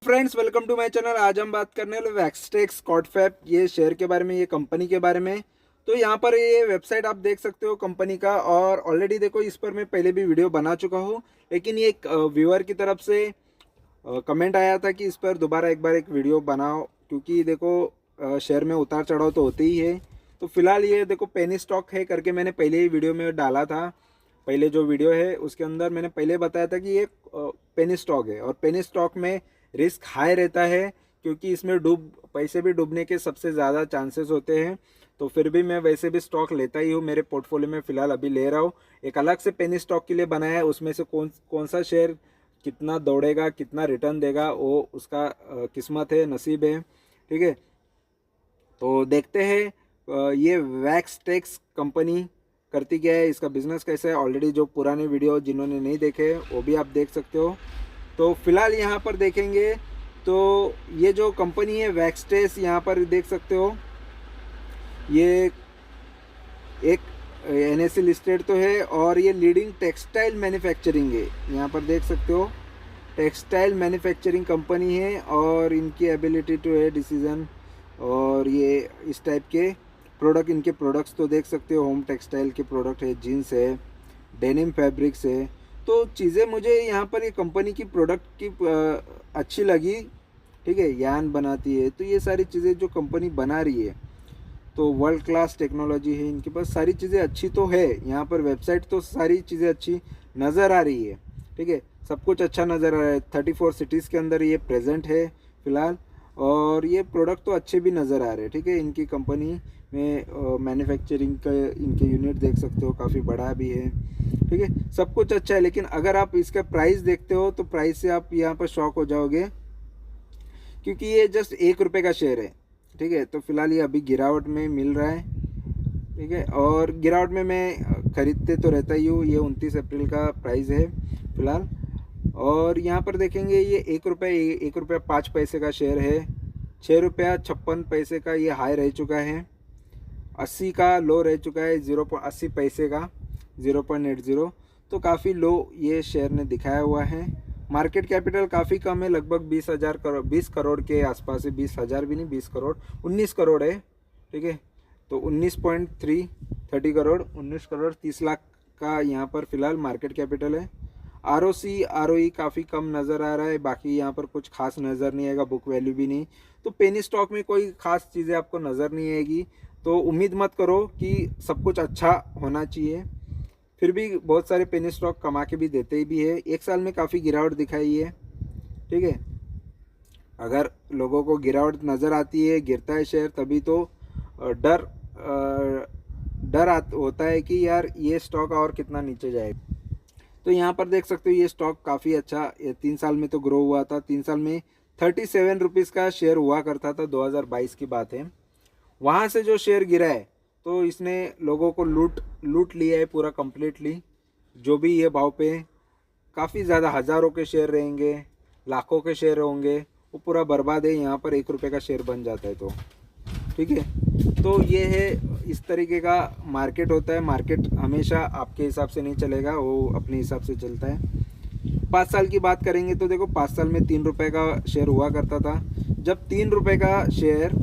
Friends, welcome to my channel. आज हम बात करने वाले वैक्सटेक कॉटफैप ये शेयर के बारे में, ये कंपनी के बारे में। तो यहाँ पर ये वेबसाइट आप देख सकते हो कंपनी का, और ऑलरेडी देखो इस पर मैं पहले भी वीडियो बना चुका हूँ। लेकिन ये एक व्यूअर की तरफ से कमेंट आया था कि इस पर दोबारा एक बार एक वीडियो बनाओ, क्योंकि देखो शेयर में उतार चढ़ाव तो होते ही है। तो फिलहाल ये देखो पेनी स्टॉक है करके मैंने पहले ही वीडियो में डाला था। पहले जो वीडियो है उसके अंदर मैंने पहले बताया था कि ये पेनी स्टॉक है, और पेनी स्टॉक में रिस्क हाई रहता है, क्योंकि इसमें पैसे भी डूबने के सबसे ज़्यादा चांसेस होते हैं। तो फिर भी मैं वैसे भी स्टॉक लेता ही हूँ, मेरे पोर्टफोलियो में फ़िलहाल अभी ले रहा हूँ। एक अलग से पेनी स्टॉक के लिए बनाया है, उसमें से कौन कौन सा शेयर कितना दौड़ेगा, कितना रिटर्न देगा, वो उसका किस्मत है, नसीब है। ठीक है, तो देखते हैं ये वैक्सटेक कंपनी करती क्या है, इसका बिजनेस कैसा है। ऑलरेडी जो पुराने वीडियो जिन्होंने नहीं देखे वो भी आप देख सकते हो। तो फिलहाल यहाँ पर देखेंगे तो ये जो कंपनी है वैक्सटेक, यहाँ पर देख सकते हो ये एक NSE लिस्टेड तो है, और ये लीडिंग टेक्सटाइल मैन्युफैक्चरिंग है। यहाँ पर देख सकते हो टेक्सटाइल मैन्युफैक्चरिंग कंपनी है, और इनकी एबिलिटी टू है डिसीजन, और ये इस टाइप के प्रोडक्ट, इनके प्रोडक्ट्स तो देख सकते हो। होम टेक्सटाइल के प्रोडक्ट है, जीन्स है, डेनिम फैब्रिक्स है। तो चीज़ें मुझे यहाँ पर ये कंपनी की प्रोडक्ट की अच्छी लगी। ठीक है, यान बनाती है, तो ये सारी चीज़ें जो कंपनी बना रही है तो वर्ल्ड क्लास टेक्नोलॉजी है इनके पास, सारी चीज़ें अच्छी तो है। यहाँ पर वेबसाइट तो सारी चीज़ें अच्छी नज़र आ रही है। ठीक है, सब कुछ अच्छा नज़र आ रहा है। 34 सिटीज़ के अंदर ये प्रेजेंट है फ़िलहाल, और ये प्रोडक्ट तो अच्छे भी नज़र आ रहे हैं। ठीक है, इनकी कंपनी में मैन्युफैक्चरिंग का इनके यूनिट देख सकते हो, काफ़ी बड़ा भी है। ठीक है, सब कुछ अच्छा है। लेकिन अगर आप इसका प्राइस देखते हो तो प्राइस से आप यहाँ पर शॉक हो जाओगे, क्योंकि ये जस्ट 1 रुपये का शेयर है। ठीक है, तो फिलहाल ये अभी गिरावट में मिल रहा है। ठीक है, और गिरावट में मैं खरीदते तो रहता ही हूँ। ये 29 अप्रैल का प्राइस है फिलहाल। और यहाँ पर देखेंगे ये 1 रुपया 5 पैसे का शेयर है। 6 रुपया 56 पैसे का ये हाई रह चुका है, 80 का लो रह चुका है, 0.80 पैसे का 0.80। तो काफ़ी लो ये शेयर ने दिखाया हुआ है। मार्केट कैपिटल काफ़ी कम है, लगभग 20 करोड़ के आसपास है। 20,000 भी नहीं, 20 करोड़, 19 करोड़ है। ठीक है, तो 19.30 करोड़, 19 करोड़ 30 लाख का यहाँ पर फिलहाल मार्केट कैपिटल है। ROE काफ़ी कम नज़र आ रहा है। बाकी यहाँ पर कुछ खास नज़र नहीं आएगा, बुक वैल्यू भी नहीं। तो पेनी स्टॉक में कोई खास चीज़ें आपको नज़र नहीं आएगी, तो उम्मीद मत करो कि सब कुछ अच्छा होना चाहिए। फिर भी बहुत सारे पेनी स्टॉक कमा के भी देते ही भी है। एक साल में काफ़ी गिरावट दिखाई है। ठीक है, अगर लोगों को गिरावट नज़र आती है, गिरता है शेयर, तभी तो डर होता है कि यार ये स्टॉक और कितना नीचे जाएगा। तो यहाँ पर देख सकते हो ये स्टॉक काफ़ी अच्छा 3 साल में तो ग्रो हुआ था। 3 साल में 37 रुपीज़ का शेयर हुआ करता था, 2022 की बात है। वहाँ से जो शेयर गिरा है तो इसने लोगों को लूट लिया है पूरा कंप्लीटली। जो भी ये भाव पे काफ़ी ज़्यादा हज़ारों के शेयर रहेंगे, लाखों के शेयर होंगे, वो पूरा बर्बाद है। यहाँ पर 1 रुपये का शेयर बन जाता है तो ठीक है। तो ये है, इस तरीके का मार्केट होता है। मार्केट हमेशा आपके हिसाब से नहीं चलेगा, वो अपने हिसाब से चलता है। 5 साल की बात करेंगे तो देखो 5 साल में 3 रुपये का शेयर हुआ करता था। जब 3 रुपये का शेयर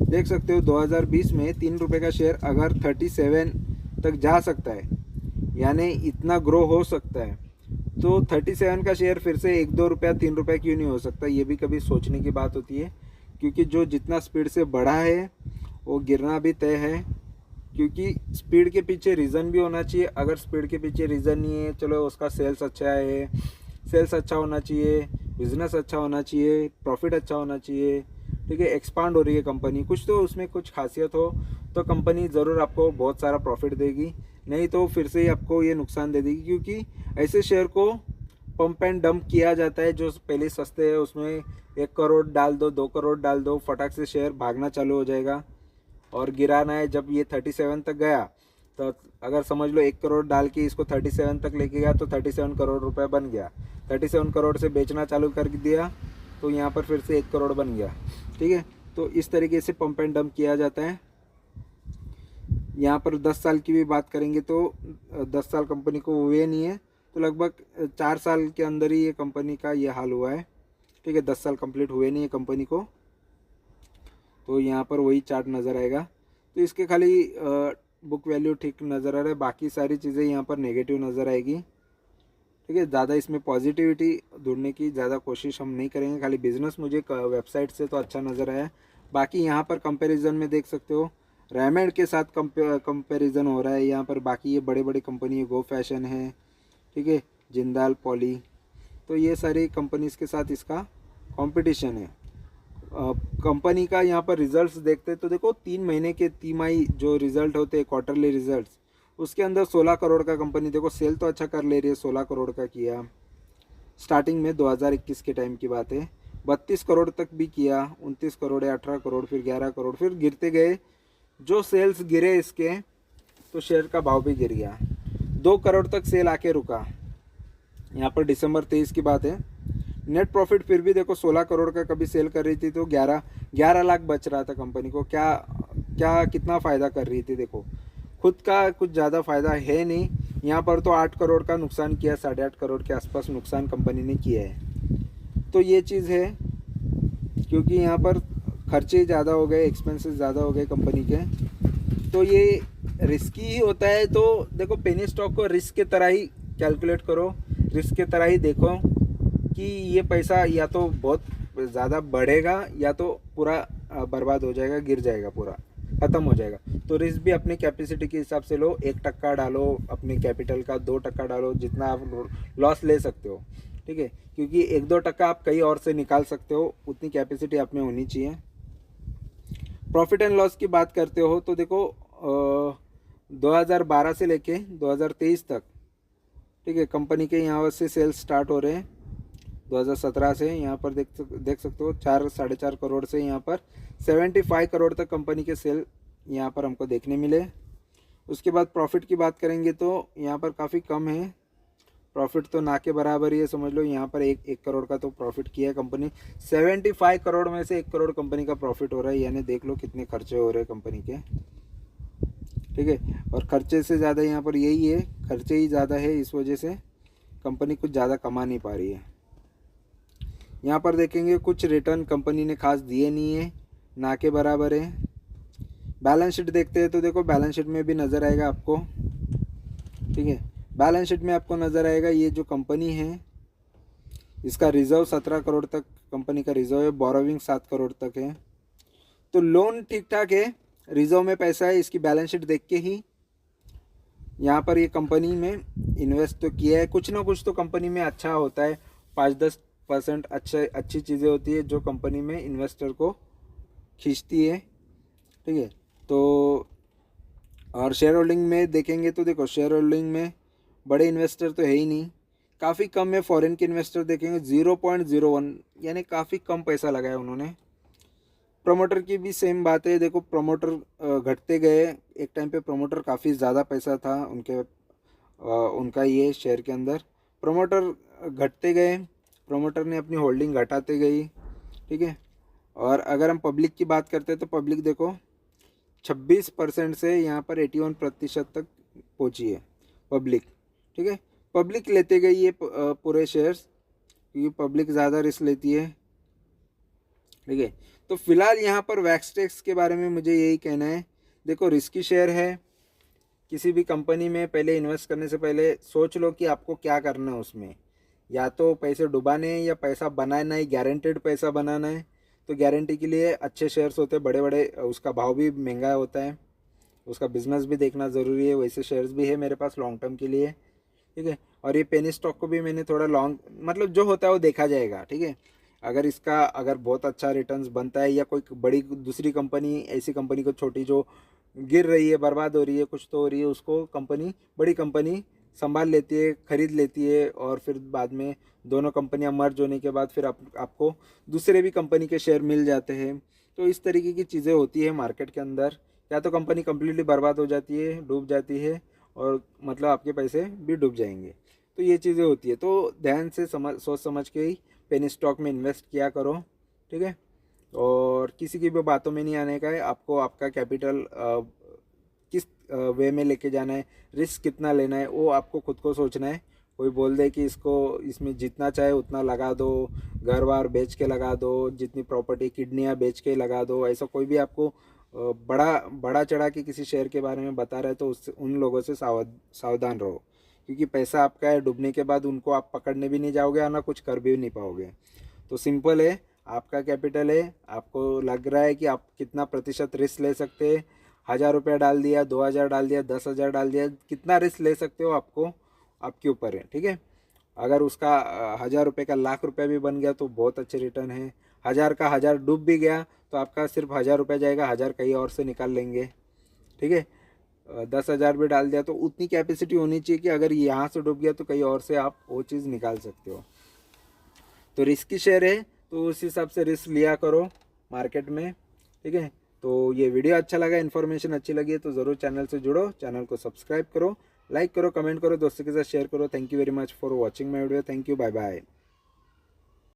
देख सकते हो 2020 में 3 रुपये का शेयर अगर 37 तक जा सकता है, यानी इतना ग्रो हो सकता है, तो 37 का शेयर फिर से 1-2 रुपया 3 रुपये क्यों नहीं हो सकता। ये भी कभी सोचने की बात होती है, क्योंकि जो जितना स्पीड से बढ़ा है वो गिरना भी तय है। क्योंकि स्पीड के पीछे रीज़न भी होना चाहिए। अगर स्पीड के पीछे रीज़न नहीं है, चलो उसका सेल्स अच्छा है, सेल्स अच्छा होना चाहिए, बिजनेस अच्छा होना चाहिए, प्रॉफिट अच्छा होना चाहिए। ठीक है, एक्सपांड हो रही है कंपनी, कुछ तो उसमें कुछ खासियत हो, तो कंपनी ज़रूर आपको बहुत सारा प्रॉफिट देगी। नहीं तो फिर से ही आपको ये नुकसान दे देगी, क्योंकि ऐसे शेयर को पंप एंड डंप किया जाता है। जो पहले सस्ते है उसमें 1 करोड़ डाल दो, 2 करोड़ डाल दो, फटाक से शेयर भागना चालू हो जाएगा। और गिराना है, जब ये 37 तक गया तो अगर समझ लो 1 करोड़ डाल के इसको 37 तक लेके गया तो 37 करोड़ रुपए बन गया। 37 करोड़ से बेचना चालू कर दिया तो यहाँ पर फिर से 1 करोड़ बन गया। ठीक है, तो इस तरीके से पंप एंड डंप किया जाता है। यहाँ पर 10 साल की भी बात करेंगे तो 10 साल कंपनी को हुए नहीं है, तो लगभग 4 साल के अंदर ही ये कंपनी का ये हाल हुआ है। ठीक है, 10 साल कंप्लीट हुए नहीं है कंपनी को, तो यहाँ पर वही चार्ट नज़र आएगा। तो इसके खाली बुक वैल्यू ठीक नज़र आ रहा है, बाकी सारी चीज़ें यहाँ पर नेगेटिव नज़र आएगी। ठीक है, ज़्यादा इसमें पॉजिटिविटी ढूंढने की ज़्यादा कोशिश हम नहीं करेंगे, खाली बिजनेस मुझे वेबसाइट से तो अच्छा नज़र आया। बाकी यहाँ पर कंपैरिजन में देख सकते हो रेमंड के साथ कंपैरिजन हो रहा है यहाँ पर। बाकी ये बड़े बड़े कंपनी है, गो फैशन है, ठीक है, जिंदाल पॉली, तो ये सारी कंपनीज के साथ इसका कंपटीशन है। कंपनी का यहाँ पर रिजल्ट्स देखते हैं तो देखो 3 महीने के तिमाही जो रिजल्ट होते हैं, क्वार्टरली रिजल्ट्स, उसके अंदर 16 करोड़ का कंपनी देखो सेल तो अच्छा कर ले रही है, 16 करोड़ का किया स्टार्टिंग में 2021 के टाइम की बात है। 32 करोड़ तक भी किया, 29 करोड़ है, 18 करोड़, फिर 11 करोड़, फिर गिरते गए। जो सेल्स गिरे इसके तो शेयर का भाव भी गिर गया, 2 करोड़ तक सेल आके रुका। यहाँ पर दिसंबर 23 की बात है। नेट प्रॉफिट फिर भी देखो 16 करोड़ का कभी सेल कर रही थी तो 11 लाख बच रहा था कंपनी को। क्या कितना फ़ायदा कर रही थी देखो, खुद का कुछ ज़्यादा फ़ायदा है नहीं। यहाँ पर तो 8 करोड़ का नुकसान किया, 8.5 करोड़ के आसपास नुकसान कंपनी ने किया है। तो ये चीज़ है, क्योंकि यहाँ पर खर्चे ज़्यादा हो गए, एक्सपेंसेस ज़्यादा हो गए कंपनी के, तो ये रिस्की ही होता है। तो देखो पेनी स्टॉक को रिस्क के तरह ही कैलकुलेट करो, रिस्क के तरह ही देखो कि ये पैसा या तो बहुत ज़्यादा बढ़ेगा या तो पूरा बर्बाद हो जाएगा, गिर जाएगा, पूरा ख़त्म हो जाएगा। तो रिस्क भी अपनी कैपेसिटी के हिसाब से लो, 1% डालो अपने कैपिटल का, 2% डालो, जितना आप लॉस ले सकते हो। ठीक है, क्योंकि 1-2% आप कहीं और से निकाल सकते हो, उतनी कैपेसिटी आप में होनी चाहिए। प्रॉफिट एंड लॉस की बात करते हो तो देखो 2012 से लेके 2023 तक, ठीक है, कंपनी के यहाँ से सेल्स स्टार्ट हो रहे हैं 2017 से। यहाँ पर देख सकते हो 4-4.5 करोड़ से यहाँ पर 75 करोड़ तक कंपनी के सेल यहाँ पर हमको देखने मिले। उसके बाद प्रॉफिट की बात करेंगे तो यहाँ पर काफ़ी कम है, प्रॉफिट तो ना के बराबर ही है, समझ लो। यहाँ पर 1 करोड़ का तो प्रॉफिट किया है कंपनी, 75 करोड़ में से 1 करोड़ कंपनी का प्रॉफिट हो रहा है, यानी देख लो कितने खर्चे हो रहे हैं कंपनी के। ठीक है, और खर्चे से ज़्यादा यहाँ पर यही है, खर्चे ही ज़्यादा है, इस वजह से कंपनी कुछ ज़्यादा कमा नहीं पा रही है। यहाँ पर देखेंगे कुछ रिटर्न कंपनी ने खास दिए नहीं है, ना के बराबर है। बैलेंस शीट देखते हैं तो देखो बैलेंस शीट में भी नज़र आएगा आपको। ठीक है, बैलेंस शीट में आपको नज़र आएगा ये जो कंपनी है इसका रिजर्व 17 करोड़ तक कंपनी का रिजर्व है, बोरोविंग 7 करोड़ तक है। तो लोन ठीक ठाक है, रिजर्व में पैसा है, इसकी बैलेंस शीट देख के ही यहाँ पर ये कंपनी में इन्वेस्ट तो किया है। कुछ ना कुछ तो कंपनी में अच्छा होता है, 5-10% अच्छी चीज़ें होती है जो कंपनी में इन्वेस्टर को खींचती है। ठीक है, तो और शेयर होल्डिंग में देखेंगे तो देखो शेयर होल्डिंग में बड़े इन्वेस्टर तो है ही नहीं, काफ़ी कम है। फॉरेन के इन्वेस्टर देखेंगे 0.01, यानी काफ़ी कम पैसा लगाया उन्होंने। प्रमोटर की भी सेम बात है, देखो प्रमोटर घटते गए, एक टाइम पे प्रमोटर काफ़ी ज़्यादा पैसा था उनका ये शेयर के अंदर, प्रमोटर घटते गए, प्रमोटर ने अपनी होल्डिंग घटाते गई। ठीक है, और अगर हम पब्लिक की बात करते हैं तो पब्लिक देखो 26% से यहाँ पर 81% तक पहुँची है पब्लिक। ठीक है, पब्लिक लेते गई ये पूरे शेयर्स, क्योंकि पब्लिक ज़्यादा रिस्क लेती है। ठीक है, तो फिलहाल यहाँ पर वैक्सटेक्स के बारे में मुझे यही कहना है, देखो रिस्की शेयर है। किसी भी कंपनी में पहले इन्वेस्ट करने से पहले सोच लो कि आपको क्या करना है उसमें, या तो पैसे डुबाने हैं या पैसा बनाना है, गारंटेड पैसा बनाना है। तो गारंटी के लिए अच्छे शेयर्स होते हैं बड़े बड़े, उसका भाव भी महंगा होता है, उसका बिजनेस भी देखना ज़रूरी है। वैसे शेयर्स भी है मेरे पास लॉन्ग टर्म के लिए। ठीक है, और ये पेनी स्टॉक को भी मैंने थोड़ा लॉन्ग, मतलब जो होता है वो देखा जाएगा। ठीक है, अगर बहुत अच्छा रिटर्न्स बनता है या कोई बड़ी दूसरी कंपनी, ऐसी कंपनी को छोटी जो गिर रही है, बर्बाद हो रही है, कुछ तो हो रही है, उसको बड़ी कंपनी संभाल लेती है, खरीद लेती है, और फिर बाद में दोनों कंपनियां मर्ज होने के बाद फिर आपको दूसरे भी कंपनी के शेयर मिल जाते हैं। तो इस तरीके की चीज़ें होती है मार्केट के अंदर, या तो कंपनी कम्प्लीटली बर्बाद हो जाती है, डूब जाती है, और मतलब आपके पैसे भी डूब जाएंगे। तो ये चीज़ें होती है, तो ध्यान से सोच समझ के ही पेनी स्टॉक में इन्वेस्ट किया करो। ठीक है, और किसी की भी बातों में नहीं आने का है, आपको आपका कैपिटल किस वे में लेके जाना है, रिस्क कितना लेना है, वो आपको खुद को सोचना है, कोई बोल दे कि इसको इसमें जितना चाहे उतना लगा दो, घर बार बेच के लगा दो, जितनी प्रॉपर्टी किडनियाँ बेच के लगा दो, ऐसा कोई भी आपको बड़ा बड़ा चढ़ा के किसी शेयर के बारे में बता रहे तो उससे उन लोगों से सावधान रहो, क्योंकि पैसा आपका है, डूबने के बाद उनको आप पकड़ने भी नहीं जाओगे और ना कुछ कर भी नहीं पाओगे। तो सिंपल है, आपका कैपिटल है, आपको लग रहा है कि आप कितना प्रतिशत रिस्क ले सकते हैं, 1000 रुपया डाल दिया, 2000 डाल दिया, 10,000 डाल दिया, कितना रिस्क ले सकते हो आपको आपके ऊपर है, ठीक है। अगर उसका 1000 रुपये का लाख रुपया भी बन गया तो बहुत अच्छे रिटर्न है। 1000 का 1000 डूब भी गया तो आपका सिर्फ 1000 रुपया जाएगा, 1000 कहीं और से निकाल लेंगे, ठीक है। 10,000 भी डाल दिया तो उतनी कैपेसिटी होनी चाहिए कि अगर यहाँ से डूब गया तो कहीं और से आप वो चीज़ निकाल सकते हो। तो रिस्की शेयर है तो उस हिसाब से रिस्क लिया करो मार्केट में, ठीक है। तो ये वीडियो अच्छा लगा, इन्फॉर्मेशन अच्छी लगी है तो ज़रूर चैनल से जुड़ो, चैनल को सब्सक्राइब करो, लाइक करो, कमेंट करो, दोस्तों के साथ शेयर करो। Thank you very much for watching my video. Thank you, bye bye.